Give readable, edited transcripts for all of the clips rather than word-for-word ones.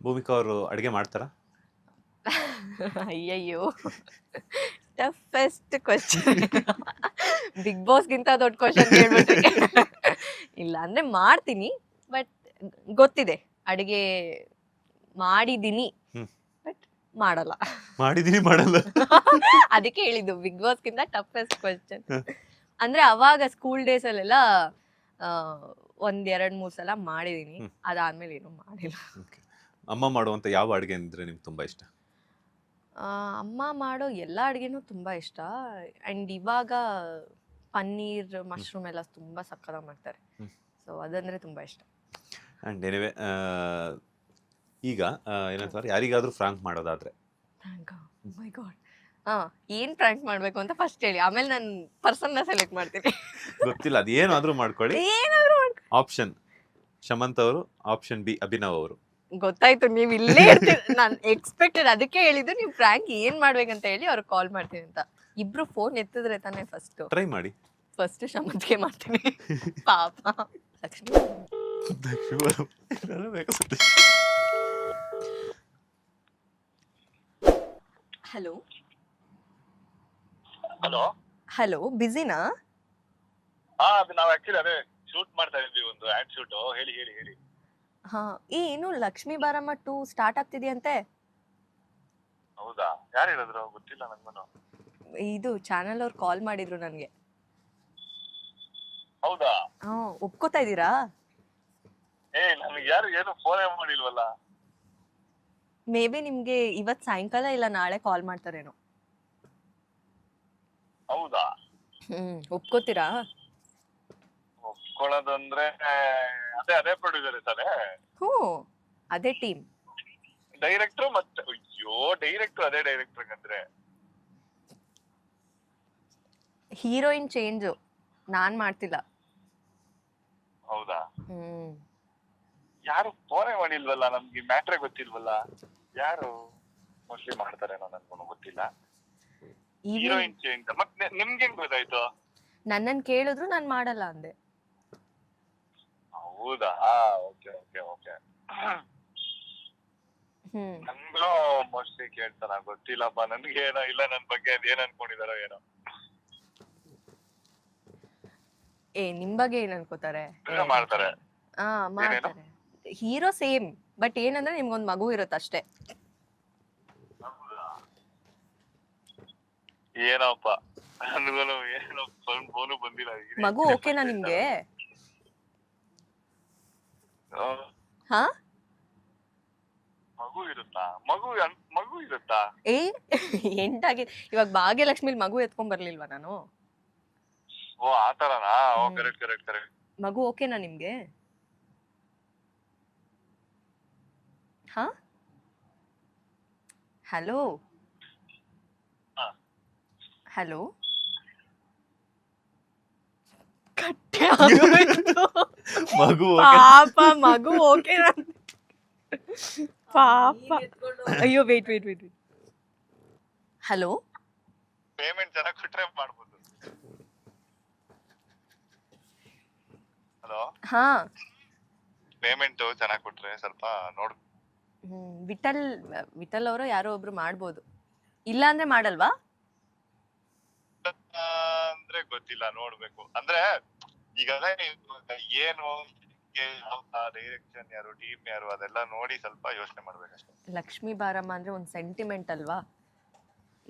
ಭೂಮಿಕಾ ಅವರು ಅಡುಗೆ ಮಾಡ್ತಾರಾ? ಅಯ್ಯಯ್ಯೋ, ಟಫೆಸ್ಟ್ ಕ್ವಶನ್. ಬಿಗ್ ಬಾಸ್ಗಿಂತ ದೊಡ್ಡ ಕ್ವಶನ್ ಕೇಳ್ಬಿಟ್ರಿ. ಇಲ್ಲ ಅಂದ್ರೆ ಮಾಡ್ತೀನಿ, ಬಟ್ ಗೊತ್ತಿದೆ ಅಡಿಗೆ ಮಾಡಿದೀನಿ, ಬಟ್ ಮಾಡಲ್ಲ. ಮಾಡಿದೀನಿ ಮಾಡಲ್ಲ. ಅದಕ್ಕೆ ಹೇಳಿದ್ದು ಬಿಗ್ ಬಾಸ್ಗಿಂತ ಟಫೆಸ್ಟ್ ಕ್ವಶನ್. ಅಂದ್ರೆ ಅವಾಗ ಸ್ಕೂಲ್ ಡೇಸ್ ಅಲ್ಲೆಲ್ಲ 1-2-3 ಸಲ ಮಾಡಿದೀನಿ, ಅದಾದ್ಮೇಲೆ ಏನು ಮಾಡಿಲ್ಲ. ಅಮ್ಮ ಮಾಡುವಂತ ಯಾವ ಅಡುಗೆ ಅಂದ್ರೆ ನಿಮ್ಗೆ ತುಂಬಾ ಇಷ್ಟ? ಅಮ್ಮ ಮಾಡೋ ಎಲ್ಲ ಅಡುಗೆನೂ ತುಂಬ ಇಷ್ಟ. ಆ್ಯಂಡ್ ಇವಾಗ ಪನ್ನೀರ್ ಮಶ್ರೂಮ್ ಎಲ್ಲ ತುಂಬ ಸಕ್ಕತ್ತಾಗಿ ಮಾಡ್ತಾರೆ. ಸೊ ಅದಂದರೆ ತುಂಬ ಇಷ್ಟ. ಆ್ಯಂಡ್ ಎನಿವೆ ಈಗ ಏನಂತಾರೆ, ಯಾರಿಗಾದ್ರೂ ಫ್ರಾಂಕ್ ಮಾಡೋದಾದ್ರೆ ಮೈ ಗಾಡ್, ಏನು ಪ್ರ್ಯಾಂಕ್ ಮಾಡಬೇಕು ಅಂತ ಫಸ್ಟ್ ಹೇಳಿ, ಆಮೇಲೆ ನಾನು ಪರ್ಸನ್ನ ಸೆಲೆಕ್ಟ್ ಮಾಡ್ತೀನಿ. ಗೊತ್ತಿಲ್ಲ, ಅದು ಏನಾದರೂ ಮಾಡ್ಕೊಳ್ಳಿ. ಏನಾದರೂ ಆಪ್ಷನ್ ಶಮಂತ್ ಅವರು, ಆಪ್ಷನ್ ಬಿ ಅಭಿನವ್ ಅವರು. ಗೊತ್ತಾಯ್ತು, ನೀವು ಇಲ್ಲೇ ಇರ್ತೀರಿ. ನಾನು ಎಕ್ಸ್ಪೆಕ್ಟೆಡ್, ಅದಕ್ಕೆ ಹೇಳಿದ್ದು ನೀವು ಪ್ರ್ಯಾಂಕ್ ಏನು ಮಾಡ್ಬೇಕಂತ ಹೇಳಿ ಅವ್ರಿಗೆ ಕಾಲ್ ಮಾಡ್ತೀನಿ ಅಂತ. ಇಬ್ರು ಫೋನ್ ಎತ್ತಿದ್ರೆ ತಾನೇ ಫಸ್ಟ್ ಟ್ರೈ ಮಾಡಿ. ಫಸ್ಟ್ ಶಮಂತ್ಗೆ ಮಾಡ್ತೀನಿ. ಪಾಪ ಲಕ್ಷ್ಮಿ. ಹಲೋ ಹಲೋ ಹಲೋ, ಬಿಸಿನಾ? ಅದು ನಾವು ಆಕ್ಚುಲಿ ಅದೇ ಶೂಟ್ ಮಾಡ್ತಾ ಇದ್ವಿ, ಒಂದು ಆಡ್ ಶೂಟ್. ಹೇಳಿ ಹೇಳಿ ಹೇಳಿ. ಏನು ಲಕ್ಷ್ಮೀ ಬಾರಮ್ಮ 2 ಸ್ಟಾರ್ಟ್ ಆಗ್ತಿದೆಯಂತೆ. ಹೌದಾ? ಯಾರು ಹೇಳಿದ್ರು? ಗೊತ್ತಿಲ್ಲ ನನ್ಗೂ. ಇದು ಚಾನೆಲ್ ಅವ್ರು ಕಾಲ್ ಮಾಡಿದ್ರು ನನಗೆ. ಹೌದಾ? ಒಪ್ಕೋತಾ ಇದ್ದೀರಾ? ನಮ್ಗೆ ಯಾರು ಏನು ಫೋನೇ ಮಾಡಿಲ್ವಲ್ಲ. ಮೇ ಬಿ ನಿಮ್ಗೆ ಇವತ್ ಸಾಯಂಕಾಲ ಇಲ್ಲ ನಾಳೆ ಕಾಲ್ ಮಾಡ್ತಾರೇನೋ. ಹೌದಾ? ಒಪ್ಕೋತೀರಾ? ಒಪ್ಕೊಳ್ಳೋದಂದ್ರೆ ಅದೇ ಪ್ರೊಡ್ಯೂಸರ್ ತಾನೆ? ಅದೇ ಟೀಮ್. ಡೈರೆಕ್ಟರ್ ಮತ್ತೆ ಡೈರೆಕ್ಟರ್ ಅದೇ ಡೈರೆಕ್ಟರ್ ಅಂದ್ರೆ ಹೀರೋಯಿನ್ ಚೇಂಜ್ ನಾನ್ ಮಾಡ್ತಿಲ್ಲ. ಹೌದಾ? ಯಾರು ಫೋನೇ ಮಾಡಿಲ್ವಲ್ಲ, ನಮ್ಗೆ ಮ್ಯಾಟ್ರೇ ಗೊತ್ತಿಲ್ವಲ್ಲ. ಯಾರು ಮೋಸ್ಟ್ಲಿ ಮಾಡ್ತಾರೇನೋ, ನನ್ಗೂ ಗೊತ್ತಿಲ್ಲ. ಹೀರೋಯಿನ್ ಚೇಂಜ್ ಮತ್ತೆ ನಿಮ್ಗೆ ಹೆಂಗ್ ಗೊತ್ತಾಯ್ತು? ನನ್ನನ್ ಕೇಳಿದ್ರು ನಾನ್ ಮಾಡಲ್ಲ ಅಂದೆ. ಹೌದಾ? Okay okay okay. ನನ್ಗೂ ಮೋಸ್ಟ್ಲಿ ಕೇಳ್ತಾರ, ಗೊತ್ತಿಲ್ಲಪ್ಪ ನನ್ಗೆ. ಏನೋ ಇಲ್ಲ, ನನ್ ಬಗ್ಗೆ ಅದೇನ್ ಅನ್ಕೊಂಡಿದಾರೋ ಏನೋ. ನಿಮ್ ಬಗ್ಗೆ ಏನ್ ಅನ್ಕೋತಾರೆ? ಮಾಡ್ತಾರೆ. ಮಾಡ್ತಾರೆ. ಹೀರೋ ಸೇಮ್, ಬಟ್ ಏನಂದ್ರೆ ನಿಮ್ಗೊಂದ್ ಮಗು ಇರುತ್ತೆ ಅಷ್ಟೇ. ಏನಪ್ಪ ನನ್ಗೂ ಏನೋ ಫೋನು ಬಂದಿಲ್ಲ. ಮಗು ಓಕೆನಾ ನಿಮ್ಗೆ? ಮಗು ಇರುತ್ತಾ? ಮಗು ಇರುತ್ತಾ? ಎಂಟಾಗಿ ಇವಾಗ ಭಾಗ್ಯಲಕ್ಷ್ಮಿಲ್ ಮಗು ಎತ್ಕೊಂಡ್ ಬರ್ಲಿಲ್ವಾ ನಾನು? ಓ ಆತರನಾ? Correct correct correct. ಮಗು ಓಕೆನಾ ನಿಮ್ಗೆ? ಹಲೋ ಹಲೋ, ಕಟ್ಟೆ ಮಗು ಪಾಪ, ಮಗು ಓಕೆನಾ? ಪಾಪ. ಅಯ್ಯೋ wait wait wait. Hello, payment ಚೆನ್ನಾಗಿ ಕೊಟ್ರೆ ಮಾಡ್ಬೋದು. ಹಲೋ, ಪೇಮೆಂಟ್ ಚೆನ್ನಾಗಿ ಕೊಟ್ರೆ ಸ್ವಲ್ಪ ನೋಡ್. ವಿಠಲ್ ಅವರು ಯಾರೋ ಒಬ್ರು ಮಾಡ್ಬೋದು, ಇಲ್ಲ ಅಂದ್ರೆ ಮಾಡಲ್ವಾ? ಅಂದ್ರೆ ಗೊತ್ತಿಲ್ಲ, ನೋಡ್ಬೇಕು. ಅಂದ್ರೆ ಈಗ ಏನು ಡೈರೆಕ್ಷನ್ ಯಾರು, ಟೀಮ್ ಯಾರು, ಅದೆಲ್ಲ ನೋಡಿ ಸ್ವಲ್ಪ ಯೋಚನೆ ಮಾಡ್ಬೇಕಷ್ಟೇ. ಲಕ್ಷ್ಮೀ ಬಾರಮ್ಮ ಅಂದ್ರೆ ಒಂದ್ ಸೆಂಟಿಮೆಂಟ್ ಅಲ್ವಾ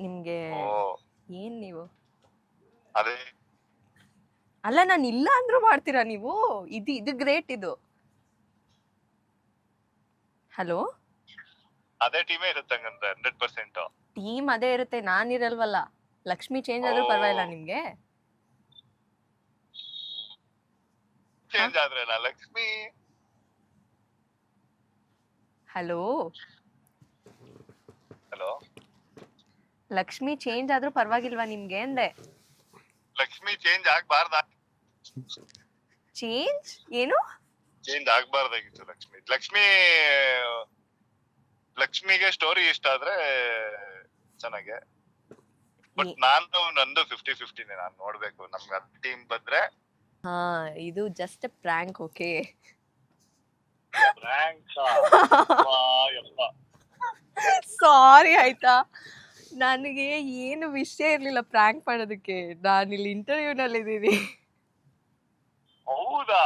ನಿಮ್ಗೆ? ಏನ್ ನೀವು ಅದೇ ಅಲ್ಲ, ನಾನು ಇಲ್ಲ ಅಂದ್ರೂ ಮಾಡ್ತೀರಾ ನೀವು? ಇದು ಗ್ರೇಟ್ ಇದು. ಹಲೋ, ಅದೇ ಟೀಮೇ ಇರುತ್ತೆ ಹಂಗಂದ್ರೆ 100%. ಟೀಮ್ ಅದೇ ಇರುತ್ತೆ, ನಾನಿರಲ್ವಲ್ಲ. ಲಕ್ಷ್ಮಿ ಚೇಂಜ್ ಆದ್ರೂ ಪರವಾಗಿಲ್ಲ ನಿಮ್ಗೆ? ಚೇಂಜ್ ಆದ್ರೇನಾ Lakshmi? Hello hello, Lakshmi change ಆದ್ರೂ ಪರವಾಗಿಲ್ವಾ ನಿಮ್ಗೆ ಅಂದೆ? ಲಕ್ಷ್ಮಿ ಚೇಂಜ್ ಆಗ್ಬಾರ್ದ? ಚೇಂಜ್ ಏನು? ಚೇಂಜ್ ಆಗ್ಬಾರ್ದಾಗಿತ್ತು ಲಕ್ಷ್ಮಿಗೆ ಸ್ಟೋರಿ ಇಷ್ಟ ಆದ್ರೆ ಚೆನ್ನಾಗೆ. ಬಟ್ ನಂದು 50-50. ನಾನು ನೋಡ್ಬೇಕು, ನಮ್ಗೆ ಟೀಮ್ ಬಂದ್ರೆ. ಇದು ಜಸ್ಟ್ ಪ್ರ್ಯಾಂಕ್. ಓಕೆ, ಪ್ರ್ಯಾಂಕ್ ಸಾರಿ ಆಯ್ತಾ, ನನಗೆ ಏನು ವಿಷಯ ಇರ್ಲಿಲ್ಲ ಪ್ರ್ಯಾಂಕ್ ಮಾಡೋದಕ್ಕೆ. ನಾನಿಲ್ಲಿ ಇಂಟರ್ವ್ಯೂನಲ್ಲಿ ಇದ್ದೀನಿ. ಹೌದಾ?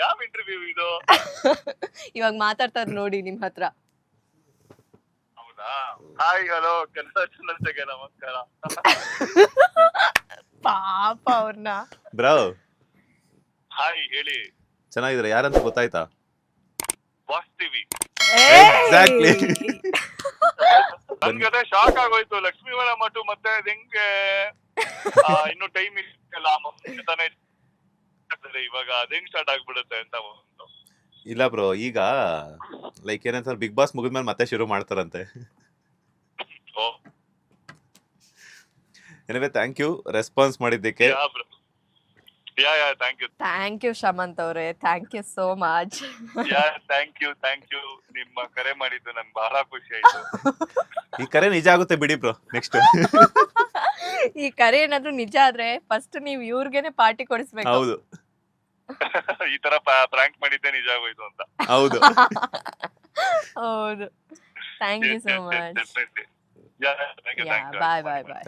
ಯಾವ ಇಂಟರ್ವ್ಯೂ ಇದು? ಇವಾಗ ಮಾತಾಡ್ತಾರೆ ನೋಡಿ ನಿಮ್ ಹತ್ರ. ಹೌದಾ? ಹಾಯ್ ಹಲೋ ಕನ್ನಡ ಜನತೆಗೆ ನಮಸ್ಕಾರ. ಪಾಪ ಅವ್ರನ್ನ. ಬ್ರೋ ಹಾಯ್ ಹೇಳಿ. ಚೆನ್ನಾಗಿದ್ರೆ ಯಾರಂತ ಗೊತ್ತಾಯ್ತಾ? Boss TV. Exactly. ನನ್ಗೆ ಅದೇ ಶಾಕ್ ಆಗೋಯ್ತು. ಲಕ್ಷ್ಮೀವರ ಮಠ ಮತ್ತೆ ಹೆಂಗೆ ಇನ್ನು ಟೈಮ್ ಇಲ್ಲ ತಾನೇ ಇವಾಗ ಅದ್ ಹೆಂಗ್ ಸ್ಟಾರ್ಟ್ ಆಗ್ಬಿಡುತ್ತೆ ಅಂತ. ಇಲ್ಲ ಬ್ರೋ, ಈಗ ಲೈಕ್ ಏನಂತಾರೆ, ಬಿಗ್ ಬಾಸ್ ಮುಗಿದ್ಮೇಲೆ ಮತ್ತೆ ಶುರು ಮಾಡ್ತಾರಂತೆ. ಎನಿವೆ ಥ್ಯಾಂಕ್ ಯು ರೆಸ್ಪಾನ್ಸ್ ಮಾಡಿದ್ದಕ್ಕೆ. ಥ್ಯಾಂಕ್ ಯು ಶಮಂತ್ ಅವರೇ, thank you so much. Thank you. ನಿಮ್ಮ ಕರೆ ಮಾಡಿದ್ದು ನನ್ಗೆ ಬಹಳ ಖುಷಿ ಆಯ್ತು. ಈ ಕರೆ ನಿಜ ಆಗುತ್ತೆ ಬಿಡಿ ಬ್ರೋ. ನೆಕ್ಸ್ಟ್ ಈ ಕರೆ ಏನಾದ್ರೂ ನಿಜ ಆದ್ರೆ ಫಸ್ಟ್ ನೀವ್ ಇವ್ರಿಗೇನೆ ಪಾರ್ಟಿ ಕೊಡಿಸ್ಬೇಕು. ಹೌದು ಈ ತರ ಪ್ರಾಂಕ್ ಮಾಡಿದ್ದೆ ನಿಜ ಆಗೋಯ್ತು ಅಂತ. ಹೌದು ಹೌದು. Thank you so much. Bye bye bye.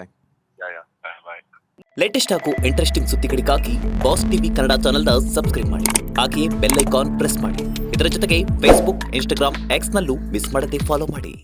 Latest ಹಾಗೂ ಇಂಟ್ರೆಸ್ಟಿಂಗ್ ಸುದ್ದಿಗಳಿಗಾಗಿ ಬಾಸ್ ಟಿವಿ ಕನ್ನಡ ಚಾನೆಲ್ನ ಸಬ್ಸ್ಕ್ರೈಬ್ ಮಾಡಿ. ಹಾಗೆಯೇ ಬೆಲ್ ಐಕಾನ್ ಪ್ರೆಸ್ ಮಾಡಿ. ಇದರ ಜೊತೆಗೆ ಫೇಸ್ಬುಕ್, ಇನ್ಸ್ಟಾಗ್ರಾಮ್, ಎಕ್ಸ್ ನಲ್ಲೂ ಮಿಸ್ ಮಾಡದೆ ಫಾಲೋ ಮಾಡಿ.